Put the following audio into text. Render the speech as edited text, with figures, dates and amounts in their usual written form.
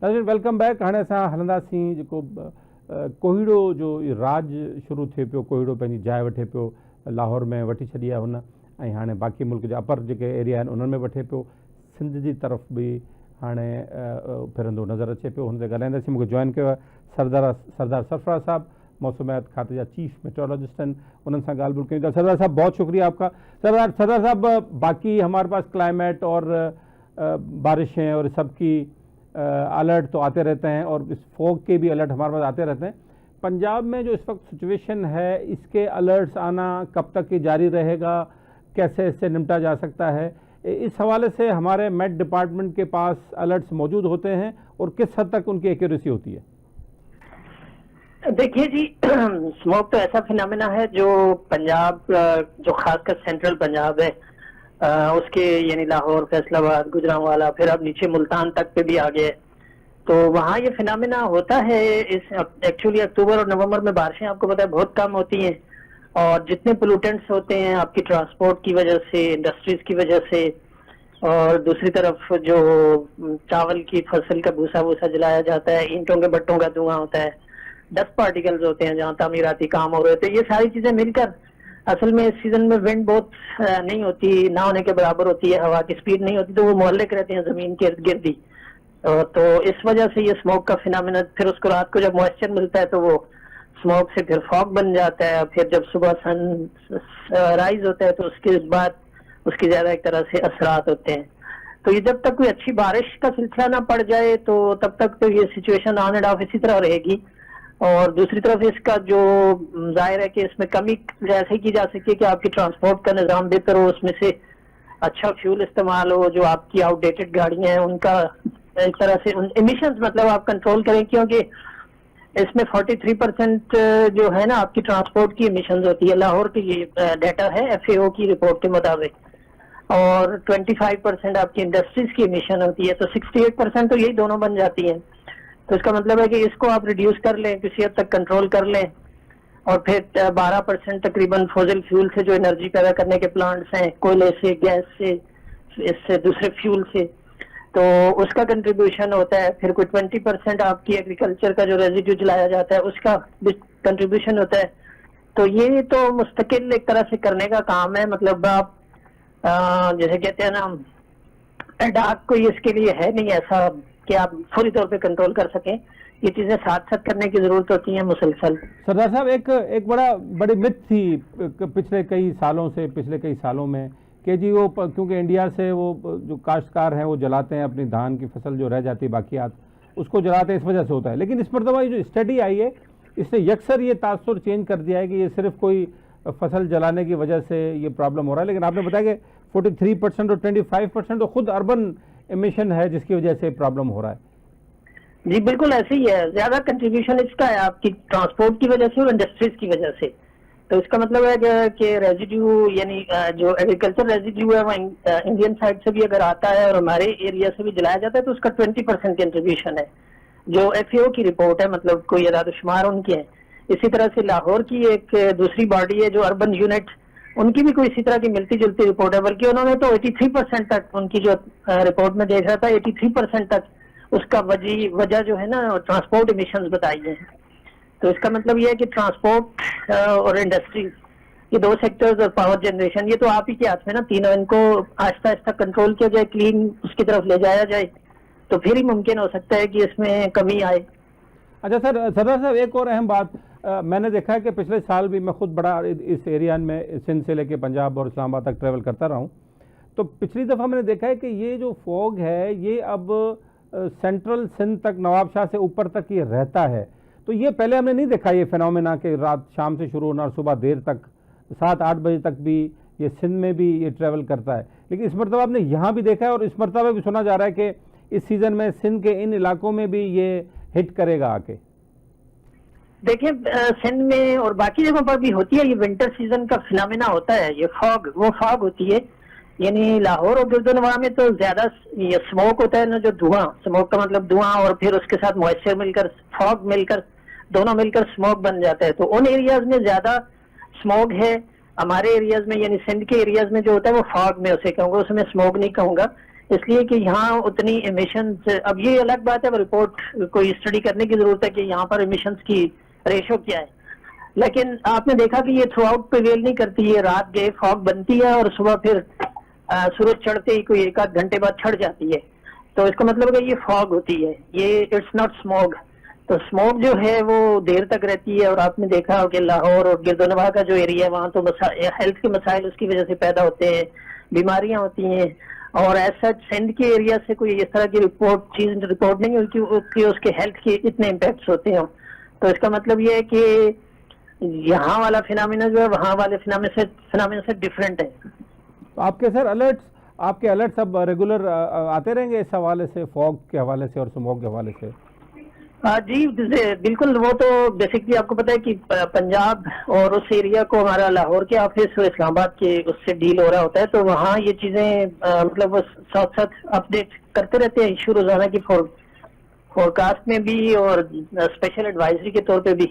नाज़रीन welcome back. हाणे असां हलंदासीं जेको कोहीड़ो जो राज शुरू थिए पियो, कोहीड़ो पंहिंजी जाइ वठे पियो, लाहौर में वठी छॾी आहे हुन, ऐं हाणे बाक़ी मुल्क जा अपर जेके एरिया आहिनि उन्हनि में वठे पियो, सिंध जी तरफ़ बि हाणे फिरंदो नज़र अचे पियो। हुन ते ॻाल्हाईंदासीं। मूंखे जॉइन कयो आहे सरदार सरफराज साहब, मौसमियात खाते जा चीफ मेट्रोलॉजिस्ट हैं, उन्होंने साथ गाल कयूं था। सरदार साहब बहुत शुक्रिया आपका। सरदार साहब, बाकी हमारे पास क्लाइमेट और बारिशें और सब की अलर्ट तो आते रहते हैं और इस फॉग के भी अलर्ट हमारे पास आते रहते हैं। पंजाब में जो इस वक्त सिचुएशन है, इसके अलर्ट्स आना कब तक ये जारी रहेगा, कैसे इससे निपटा जा सकता है, इस हवाले से हमारे मेट डिपार्टमेंट के पास अलर्ट्स मौजूद होते हैं और किस हद तक उनकी एक्यूरेसी होती है? देखिए जी, स्मोक तो ऐसा फिनोमेना है जो पंजाब, जो खासकर सेंट्रल पंजाब है, उसके यानी लाहौर, फैसलाबाद, गुजरांवाला, फिर अब नीचे मुल्तान तक पे भी आ गए। तो वहाँ ये फिनोमेना होता है। इस एक्चुअली अक्टूबर और नवंबर में बारिशें आपको पता है बहुत कम होती हैं, और जितने पोल्यूटेंट्स होते हैं आपकी ट्रांसपोर्ट की वजह से, इंडस्ट्रीज की वजह से, और दूसरी तरफ जो चावल की फसल का भूसा वूसा जलाया जाता है, ईंटों के भट्टों का धुआं होता है, डस्ट पार्टिकल्स होते हैं जहाँ तामीराती काम हो रहे थे, ये सारी चीजें मिलकर असल में इस सीजन में विंड बहुत नहीं होती, ना होने के बराबर होती है, हवा की स्पीड नहीं होती, तो वो मोहल्लिक रहते हैं जमीन के इर्द गिर्द ही। तो इस वजह से ये स्मोक का फिनोमेना, फिर उसको रात को जब मॉइस्चर मिलता है तो वो स्मोक से फिर फॉग बन जाता है, फिर जब सुबह सन राइज होता है तो उसके बाद उसकी ज्यादा एक तरह से असरात होते हैं। तो ये जब तक कोई अच्छी बारिश का सिलसिला ना पड़ जाए तो तब तक तो ये सिचुएशन ऑन एंड ऑफ इसी तरह रहेगी। और दूसरी तरफ इसका जो जाहिर है कि इसमें कमी ऐसे की जा सकती है कि आपकी ट्रांसपोर्ट का निज़ाम बेहतर हो, उसमें से अच्छा फ्यूल इस्तेमाल हो, जो आपकी आउटडेटेड गाड़ियां हैं उनका एक तरह से इमिशंस मतलब आप कंट्रोल करें, क्योंकि इसमें 43% जो है ना आपकी ट्रांसपोर्ट की इमिशंस होती है। लाहौर की ये डाटा है FAO की रिपोर्ट के मुताबिक, और 25% आपकी इंडस्ट्रीज की इमिशन होती है, तो 68% तो यही दोनों बन जाती हैं। तो इसका मतलब है कि इसको आप रिड्यूस कर लें, किसी हद तक कंट्रोल कर लें, और फिर 12% तकरीबन फॉसिल फ्यूल से जो एनर्जी पैदा करने के प्लांट्स हैं, कोयले से, गैस से, इससे दूसरे फ्यूल से, तो उसका कंट्रीब्यूशन होता है। फिर कोई 20% आपकी एग्रीकल्चर का जो रेजिड्यू जलाया जाता है उसका कंट्रीब्यूशन होता है। तो ये तो मुस्तकिल एक तरह से करने का काम है, मतलब आप जैसे कहते हैं ना, एडाक कोई इसके लिए है नहीं ऐसा कि आप पूरी तौर पे कंट्रोल कर सकें। ये चीजें साथ साथ करने की जरूरत होती है मुसलसल। सरदार साहब, एक बड़ी मिथ थी पिछले कई सालों में कि जी वो क्योंकि इंडिया से वो जो काश्तकार हैं वो जलाते हैं अपनी धान की फसल जो रह जाती है बाकियात, उसको जलाते हैं, इस वजह से होता है। लेकिन इस मरतबा ये जो स्टडी आई है इसने यकसर ये तासुर चेंज कर दिया है कि ये सिर्फ कोई फसल जलाने की वजह से ये प्रॉब्लम हो रहा है। लेकिन आपने बताया कि 43% और 25% तो खुद अर्बन एमिशन है जिसकी वजह से प्रॉब्लम हो रहा है। जी बिल्कुल ऐसे ही है, ज्यादा कंट्रीब्यूशन इसका है आपकी ट्रांसपोर्ट की वजह से और इंडस्ट्रीज की वजह से। तो इसका मतलब है कि रेजिड्यू यानी जो एग्रीकल्चर रेजिड्यू है वो इंडियन साइड से भी अगर आता है और हमारे एरिया से भी जलाया जाता है तो उसका 20% कंट्रीब्यूशन है, जो FAO की रिपोर्ट है, मतलब कोई अदाद-ओ-शुमार उनकी है। इसी तरह से लाहौर की एक दूसरी बॉडी है जो अर्बन यूनिट, उनकी भी कोई इसी तरह की मिलती जुलती रिपोर्ट है, बल्कि उन्होंने तो 83% तक, उनकी जो रिपोर्ट में देख रहा था 83% तक उसका वजह जो है ना ट्रांसपोर्ट इमिशंस बताई है। तो इसका मतलब ये है कि ट्रांसपोर्ट और इंडस्ट्रीज, ये दो सेक्टर्स, और पावर जनरेशन, ये तो आप ही के हाथ में ना तीनों, इनको आहिस्ता आहिस्ता कंट्रोल किया जाए, क्लीन उसकी तरफ ले जाया जाए, तो फिर ही मुमकिन हो सकता है कि इसमें कमी आए। अच्छा सरदार साहब, एक और अहम बात मैंने देखा है कि पिछले साल भी मैं खुद बड़ा इस एरिया में सिंध से लेके पंजाब और इस्लामाबाद तक ट्रैवल करता रहा हूँ, तो पिछली दफ़ा मैंने देखा है कि ये जो फॉग है ये अब सेंट्रल सिंध तक, नवाब शाह से ऊपर तक ये रहता है। तो ये पहले हमने नहीं देखा ये फिनोमेना कि रात शाम से शुरू होना और सुबह देर तक 7-8 बजे तक भी ये सिंध में भी ये ट्रैवल करता है। लेकिन इस मरतबा आपने यहाँ भी देखा है और इस मरतबा भी सुना जा रहा है कि इस सीज़न में सिंध के इन इलाकों में भी ये हिट करेगा आके। देखिए सिंध में और बाकी जगहों पर भी होती है, ये विंटर सीजन का फिनोमेना होता है, ये वो फॉग होती है। यानी लाहौर और गिरदोनवा में तो ज्यादा ये स्मोक होता है ना, जो धुआं, स्मोक का मतलब धुआं और फिर उसके साथ मॉइस्चर मिलकर, फॉग मिलकर, दोनों मिलकर स्मोक बन जाता है। तो उन एरियाज में ज्यादा स्मोक है। हमारे एरियाज में यानी सिंध के एरियाज में जो होता है वो फॉग में उसे कहूंगा, उसमें स्मोक नहीं कहूंगा, اس لیے کہ یہاں اتنی ایمیشنز، اب یہ الگ بات ہے رپورٹ کوئی اسٹڈی کرنے کی ضرورت ہے کہ یہاں پر ایمیشنز کی ریشو کیا ہے، لیکن آپ نے دیکھا کہ یہ تھرو آؤٹ پریویل نہیں کرتی ہے، رات گئے فاگ بنتی ہے اور صبح پھر سورج چڑھتے ہی کوئی 1 آدھ گھنٹے بعد چھڑ جاتی ہے، تو اس کا مطلب ہے کہ یہ فاگ ہوتی ہے، یہ اٹس ناٹ اسموگ. تو اسموگ جو ہے وہ دیر تک رہتی ہے، اور آپ نے دیکھا کہ لاہور اور گرد و نواح کا جو ایریا ہے وہاں تو ہیلتھ کے مسائل اس کی وجہ سے پیدا ہوتے ہیں، بیماریاں ہوتی ہیں، اور ایسا سندھ کے ایریا سے کوئی اس طرح کی رپورٹ نہیں ہوئی کہ اس کے ہیلتھ کے اتنے امپیکٹس ہوتے ہیں. تو اس کا مطلب یہ ہے کہ یہاں والا فینامینا جو ہے وہاں والے فینامینا سے ڈفرینٹ ہے. تو آپ کے سر آپ کے الرٹس اب ریگولر آتے رہیں گے اس حوالے سے، فاگ کے حوالے سے اور اسموگ کے حوالے سے؟ جی بالکل. وہ تو بیسکلی آپ کو پتا ہے کہ پنجاب اور اس ایریا کو ہمارا لاہور کے آفس اور اسلام آباد کے اس سے ڈیل ہو رہا ہوتا ہے، تو وہاں یہ چیزیں مطلب وہ ساتھ ساتھ اپڈیٹ کرتے رہتے ہیں ایشو روزانہ کی فور کاسٹ میں بھی اور اسپیشل ایڈوائزری کے طور پہ بھی.